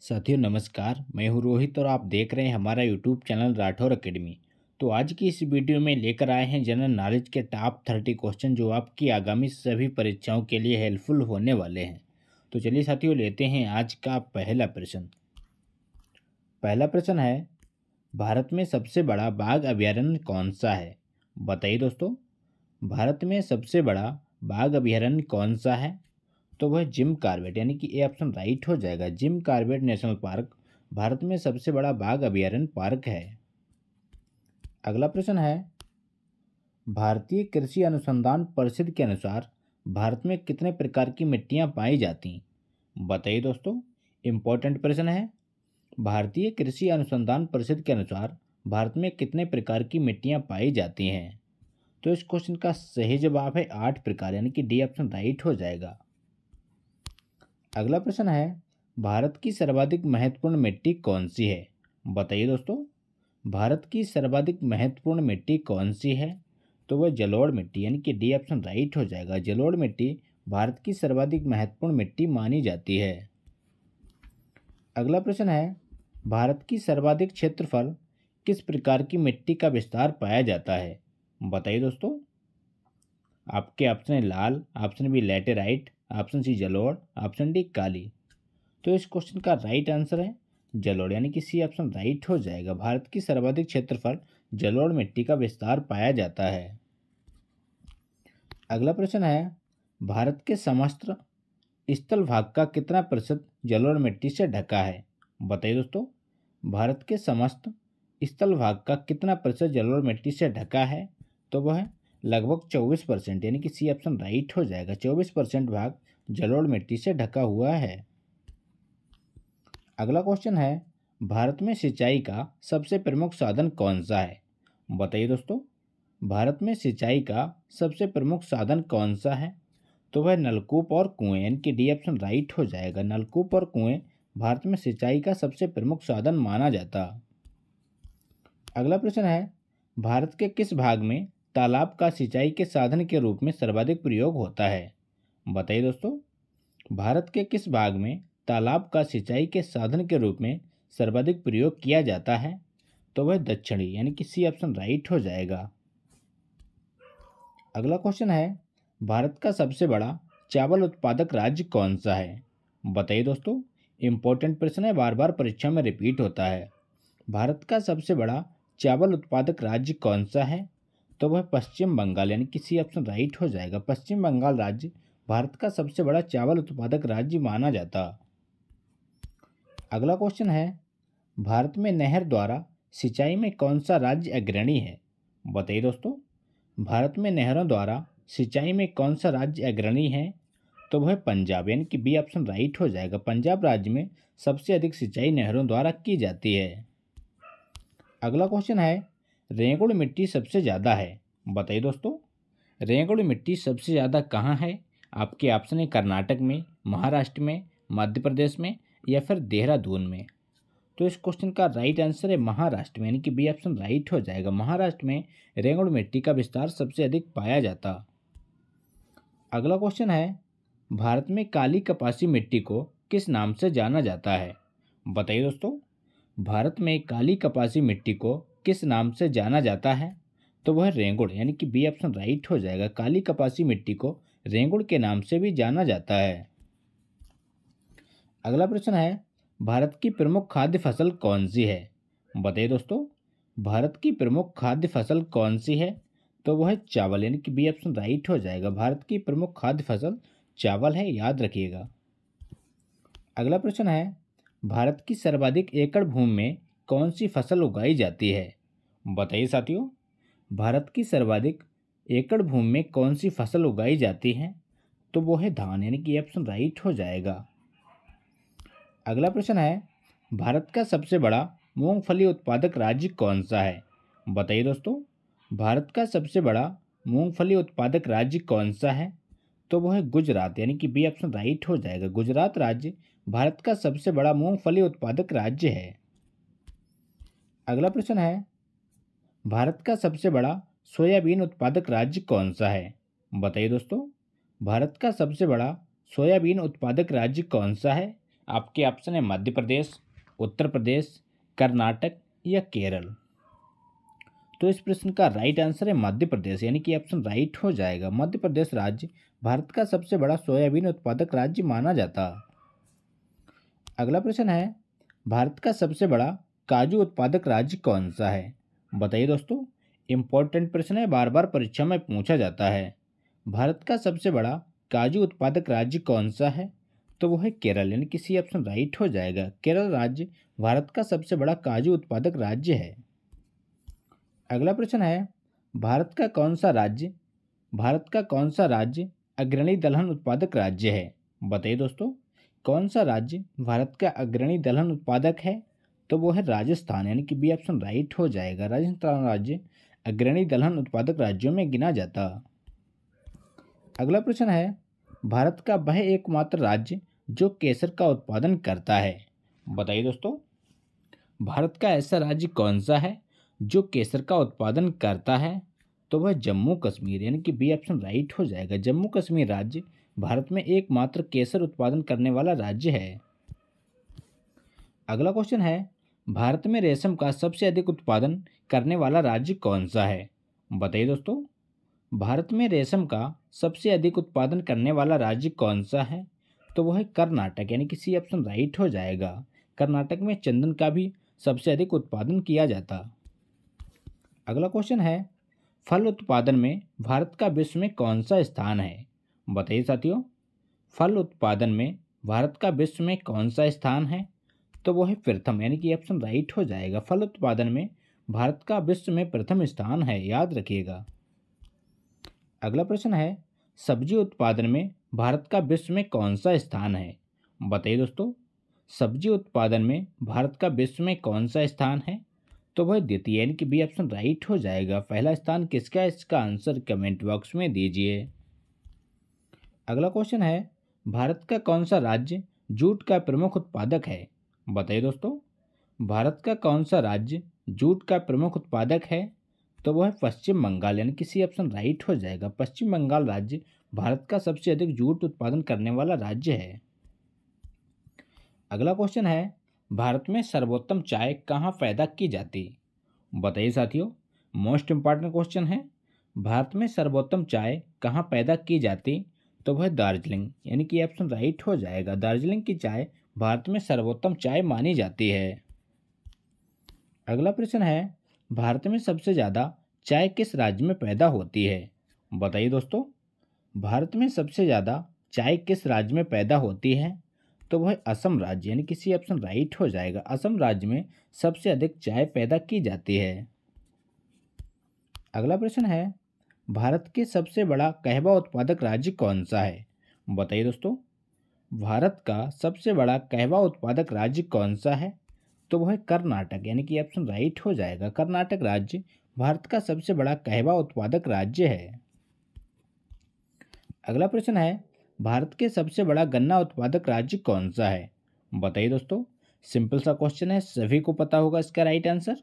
साथियों नमस्कार, मैं हूं रोहित और आप देख रहे हैं हमारा यूट्यूब चैनल राठौर एकेडमी। तो आज की इस वीडियो में लेकर आए हैं जनरल नॉलेज के टॉप 30 क्वेश्चन जो आपकी आगामी सभी परीक्षाओं के लिए हेल्पफुल होने वाले हैं। तो चलिए साथियों लेते हैं आज का पहला प्रश्न। पहला प्रश्न है, भारत में सबसे बड़ा बाघ अभयारण्य कौन सा है? बताइए दोस्तों, भारत में सबसे बड़ा बाघ अभयारण्य कौन सा है? तो वह जिम कॉर्बेट यानी कि ए ऑप्शन राइट हो जाएगा। Jim Corbett national park Bharat में सबसे बड़ा बाघ अभयारण्य पार्क है। अगला प्रश्न है, भारतीय कृषि अनुसंधान परिषद के अनुसार भारत में कितने प्रकार की मिट्टियां पाई जाती? बताइए दोस्तों, इंपॉर्टेंट प्रश्न है। भारतीय कृषि अनुसंधान परिषद के अनुसार भारत में कितने प्रकार की मिट्टियां पाई जाती हैं? तो इस क्वेश्चन का सही जवाब है 8 प्रकार, यानी कि डी ऑप्शन राइट हो जाएगा। अगला प्रश्न है, भारत की सर्वाधिक महत्वपूर्ण मिट्टी कौन सी है? बताइए दोस्तों, भारत की सर्वाधिक महत्वपूर्ण मिट्टी कौन सी है? तो वह जलोढ़ मिट्टी, यानी कि डी ऑप्शन राइट हो जाएगा। जलोढ़ मिट्टी भारत की सर्वाधिक महत्वपूर्ण मिट्टी मानी जाती है। अगला प्रश्न है, भारत की सर्वाधिक क्षेत्रफल किस प्रकार की मिट्टी का विस्तार पाया जाता है? बताइए दोस्तों, आपके ऑप्शन है लाल, option B laterite, option C जलोढ़, ऑप्शन डी काली। तो इस क्वेश्चन का राइट आंसर है जलोढ़, यानी कि सी ऑप्शन राइट हो जाएगा। भारत की सर्वाधिक क्षेत्रफल जलोढ़ मिट्टी का विस्तार पाया जाता है। अगला प्रश्न है, भारत के समस्त स्थल भाग का कितना प्रतिशत जलोढ़ मिट्टी से ढका है? बताइए दोस्तों, भारत के समस्त स्थल भाग का कितना प्रतिशत जलोढ़ मिट्टी से ढका है? तो वह लगभग 24%, यानी कि सी ऑप्शन राइट हो जाएगा। 24% भाग जलोढ़ मिट्टी से ढका हुआ है। अगला क्वेश्चन है, भारत में सिंचाई का सबसे प्रमुख साधन कौन सा है? बताइए दोस्तों, भारत में सिंचाई का सबसे प्रमुख साधन कौन सा है? तो वह नलकूप और कुएं, यानी कि डी ऑप्शन राइट हो जाएगा। नलकूप और कुएं भारत में सिंचाई का सबसे प्रमुख साधन माना जाता। अगला प्रश्न है, भारत के किस भाग में तालाब का सिंचाई के साधन के रूप में सर्वाधिक प्रयोग होता है? बताइए दोस्तों, भारत के किस भाग में तालाब का सिंचाई के साधन के रूप में सर्वाधिक प्रयोग किया जाता है? तो वह दक्षिणी, यानी कि सी ऑप्शन राइट हो जाएगा। अगला क्वेश्चन है, भारत का सबसे बड़ा चावल उत्पादक राज्य कौन सा है? बताइए दोस्तों, इंपॉर्टेंट प्रश्न है, बार बार परीक्षा में रिपीट होता है। भारत का सबसे बड़ा चावल उत्पादक राज्य कौन सा है? तो वह पश्चिम बंगाल, यानी कि सी ऑप्शन राइट हो जाएगा। पश्चिम बंगाल राज्य भारत का सबसे बड़ा चावल उत्पादक राज्य माना जाता। अगला क्वेश्चन है, भारत में नहर द्वारा सिंचाई में कौन सा राज्य अग्रणी है? बताइए दोस्तों, भारत में नहरों द्वारा सिंचाई में कौन सा राज्य अग्रणी है? तो वह पंजाब, यानी कि बी ऑप्शन राइट हो जाएगा। पंजाब राज्य में सबसे अधिक सिंचाई नहरों द्वारा की जाती है। अगला क्वेश्चन है, रेगुड़ मिट्टी सबसे ज़्यादा है? बताइए दोस्तों, रेगुड़ मिट्टी सबसे ज़्यादा कहाँ है? आपके ऑप्शन है कर्नाटक में, महाराष्ट्र में, मध्य प्रदेश में या फिर देहरादून में। तो इस क्वेश्चन का राइट आंसर है महाराष्ट्र में, यानी कि बी ऑप्शन राइट हो जाएगा। महाराष्ट्र में रेगुड़ मिट्टी का विस्तार सबसे अधिक पाया जाता। अगला क्वेश्चन है, भारत में काली कपासी मिट्टी को किस नाम से जाना जाता है? बताइए दोस्तों, भारत में काली कपासी मिट्टी को किस नाम से जाना जाता है? तो वह रेगुड़, यानी कि बी ऑप्शन राइट हो जाएगा। काली कपासी मिट्टी को रेगुड़ के नाम से भी जाना जाता है। अगला प्रश्न है, भारत की प्रमुख खाद्य फसल कौन सी है? बताइए दोस्तों, भारत की प्रमुख खाद्य फसल कौन सी है? तो वह चावल, यानी कि बी ऑप्शन राइट हो जाएगा। भारत की प्रमुख खाद्य फसल चावल है, याद रखिएगा। अगला प्रश्न है, भारत की सर्वाधिक एकड़ भूमि में कौन सी फसल उगाई जाती है? बताइए साथियों, भारत की सर्वाधिक एकड़ भूमि में कौन सी फसल उगाई जाती है? तो वो है धान, यानी कि ऑप्शन राइट हो जाएगा। अगला प्रश्न है, भारत का सबसे बड़ा मूंगफली उत्पादक राज्य कौन सा है? बताइए दोस्तों, भारत का सबसे बड़ा मूंगफली उत्पादक राज्य कौन सा है? तो वो है गुजरात, यानी कि बी ऑप्शन राइट हो जाएगा। गुजरात राज्य भारत का सबसे बड़ा मूंगफली उत्पादक राज्य है। अगला प्रश्न है, भारत का सबसे बड़ा सोयाबीन उत्पादक राज्य कौन सा है? बताइए दोस्तों, भारत का सबसे बड़ा सोयाबीन उत्पादक राज्य कौन सा है? आपके ऑप्शन है मध्य प्रदेश, उत्तर प्रदेश, कर्नाटक या केरल। तो इस प्रश्न का राइट आंसर है मध्य प्रदेश, यानी कि ऑप्शन राइट हो जाएगा। मध्य प्रदेश राज्य भारत का सबसे बड़ा सोयाबीन उत्पादक राज्य माना जाता। अगला प्रश्न है, भारत का सबसे बड़ा काजू उत्पादक राज्य कौन सा है? बताइए दोस्तों, इंपॉर्टेंट प्रश्न है, बार बार परीक्षा में पूछा जाता है। भारत का सबसे बड़ा काजू उत्पादक राज्य कौन सा है? तो वो है केरल, यानी कि सी ऑप्शन राइट हो जाएगा। केरल राज्य भारत का सबसे बड़ा काजू उत्पादक राज्य है। अगला प्रश्न है, भारत का कौन सा राज्य अग्रणी दलहन उत्पादक राज्य है? बताइए दोस्तों, कौन सा राज्य भारत का अग्रणी दलहन उत्पादक है? तो वो है राजस्थान, यानी कि बी ऑप्शन राइट हो जाएगा। राजस्थान राज्य अग्रणी दलहन उत्पादक राज्यों में गिना जाता। अगला प्रश्न है, भारत का वह एकमात्र राज्य जो केसर का उत्पादन करता है? बताइए दोस्तों, भारत का ऐसा राज्य कौन सा है जो केसर का उत्पादन करता है? तो वह जम्मू कश्मीर, यानी कि बी ऑप्शन राइट हो जाएगा। जम्मू कश्मीर राज्य भारत में एकमात्र केसर उत्पादन करने वाला राज्य है। अगला क्वेश्चन है, भारत में रेशम का सबसे अधिक उत्पादन करने वाला राज्य कौन सा है? बताइए दोस्तों, भारत में रेशम का सबसे अधिक उत्पादन करने वाला राज्य कौन सा है? तो वह है कर्नाटक, यानी कि सी ऑप्शन राइट हो जाएगा। कर्नाटक में चंदन का भी सबसे अधिक उत्पादन किया जाता। अगला क्वेश्चन है, फल उत्पादन में भारत का विश्व में कौन सा स्थान है? बताइए साथियों, फल उत्पादन में भारत का विश्व में कौन सा स्थान है? तो वो है प्रथम, यानी कि ऑप्शन राइट हो जाएगा। फल उत्पादन में भारत का विश्व में प्रथम स्थान है, याद रखिएगा। अगला प्रश्न है, सब्जी उत्पादन में भारत का विश्व में कौन सा स्थान है? बताइए दोस्तों, सब्जी उत्पादन में भारत का विश्व में कौन सा स्थान है? तो वह द्वितीय, यानी कि बी ऑप्शन राइट हो जाएगा। पहला स्थान किसका है, इसका आंसर कमेंट बॉक्स में दीजिए। अगला क्वेश्चन है, भारत का कौन सा राज्य जूट का प्रमुख उत्पादक है? बताइए दोस्तों, भारत का कौन सा राज्य जूट का प्रमुख उत्पादक है? तो वह है पश्चिम बंगाल, यानी कि सी ऑप्शन राइट हो जाएगा। पश्चिम बंगाल राज्य भारत का सबसे अधिक जूट उत्पादन करने वाला राज्य है। अगला क्वेश्चन है, भारत में सर्वोत्तम चाय कहाँ पैदा की जाती? बताइए साथियों, मोस्ट इंपॉर्टेंट क्वेश्चन है। भारत में सर्वोत्तम चाय कहाँ पैदा की जाती? तो वह दार्जिलिंग, यानी कि ऑप्शन राइट हो जाएगा। दार्जिलिंग की चाय भारत में सर्वोत्तम चाय मानी जाती है। अगला प्रश्न है, भारत में सबसे ज़्यादा चाय किस राज्य में पैदा होती है? बताइए दोस्तों, भारत में सबसे ज़्यादा चाय किस राज्य में पैदा होती है? तो वह असम राज्य, यानी कि सी ऑप्शन राइट हो जाएगा। असम राज्य में सबसे अधिक चाय पैदा की जाती है। अगला प्रश्न है, भारत के सबसे बड़ा कहवा उत्पादक राज्य कौन सा है? बताइए दोस्तों, भारत का सबसे बड़ा कहवा उत्पादक राज्य कौन सा है? तो वह है कर्नाटक, यानी कि ऑप्शन राइट हो जाएगा। कर्नाटक राज्य भारत का सबसे बड़ा कहवा उत्पादक राज्य है। अगला प्रश्न है, भारत के सबसे बड़ा गन्ना उत्पादक राज्य कौन सा है? बताइए दोस्तों, सिंपल सा क्वेश्चन है, सभी को पता होगा इसका राइट आंसर।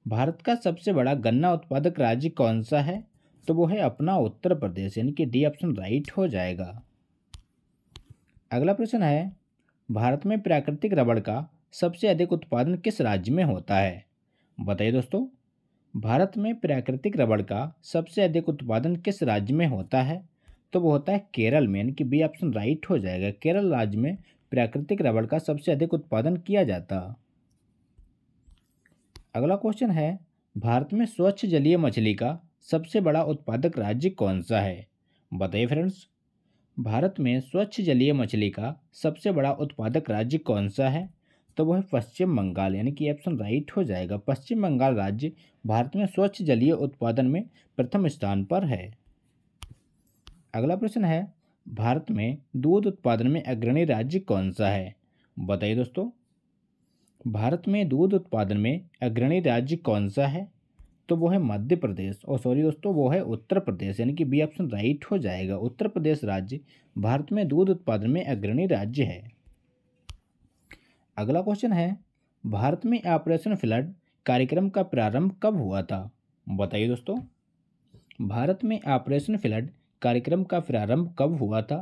भारत का सबसे बड़ा गन्ना उत्पादक राज्य कौन सा है? तो वो है अपना उत्तर प्रदेश, यानी कि डी ऑप्शन राइट हो जाएगा। अगला प्रश्न है, भारत में प्राकृतिक रबड़ का सबसे अधिक उत्पादन किस राज्य में होता है? बताइए दोस्तों, भारत में प्राकृतिक रबड़ का सबसे अधिक उत्पादन किस राज्य में होता है? तो वो होता है केरल में, यानी कि बी ऑप्शन राइट हो जाएगा। केरल राज्य में प्राकृतिक रबड़ का सबसे अधिक उत्पादन किया जाता। अगला क्वेश्चन है, भारत में स्वच्छ जलीय मछली का सबसे बड़ा उत्पादक राज्य कौन सा है? बताइए फ्रेंड्स, भारत में स्वच्छ जलीय मछली का सबसे बड़ा उत्पादक राज्य कौन सा है? तो वह है पश्चिम बंगाल, यानी कि ऑप्शन राइट हो जाएगा। पश्चिम बंगाल राज्य भारत में स्वच्छ जलीय उत्पादन में प्रथम स्थान पर है। अगला प्रश्न है, भारत में दूध उत्पादन में अग्रणी राज्य कौन सा है? बताइए दोस्तों, भारत में दूध उत्पादन में अग्रणी राज्य कौन सा है? तो वो है मध्य प्रदेश, और सॉरी दोस्तों, वो है उत्तर प्रदेश, यानी कि बी ऑप्शन राइट हो जाएगा। उत्तर प्रदेश राज्य भारत में दूध उत्पादन में अग्रणी राज्य है। अगला क्वेश्चन है, भारत में ऑपरेशन फ्लड कार्यक्रम का प्रारंभ कब हुआ था? बताइए दोस्तों, भारत में ऑपरेशन फ्लड कार्यक्रम का प्रारंभ कब हुआ था?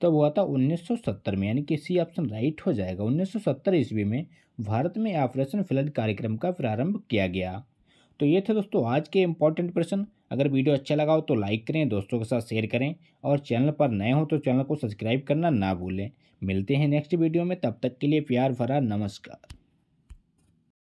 तब हुआ था 1970 में, यानी कि सी ऑप्शन राइट हो जाएगा। 1970 ईस्वी में भारत में ऑपरेशन फ्लड कार्यक्रम का प्रारंभ किया गया। तो ये थे दोस्तों आज के इंपॉर्टेंट प्रश्न। अगर वीडियो अच्छा लगा हो तो लाइक करें, दोस्तों के साथ शेयर करें, और चैनल पर नए हो तो चैनल को सब्सक्राइब करना ना भूलें। मिलते हैं नेक्स्ट वीडियो में, तब तक के लिए प्यार भरा नमस्कार।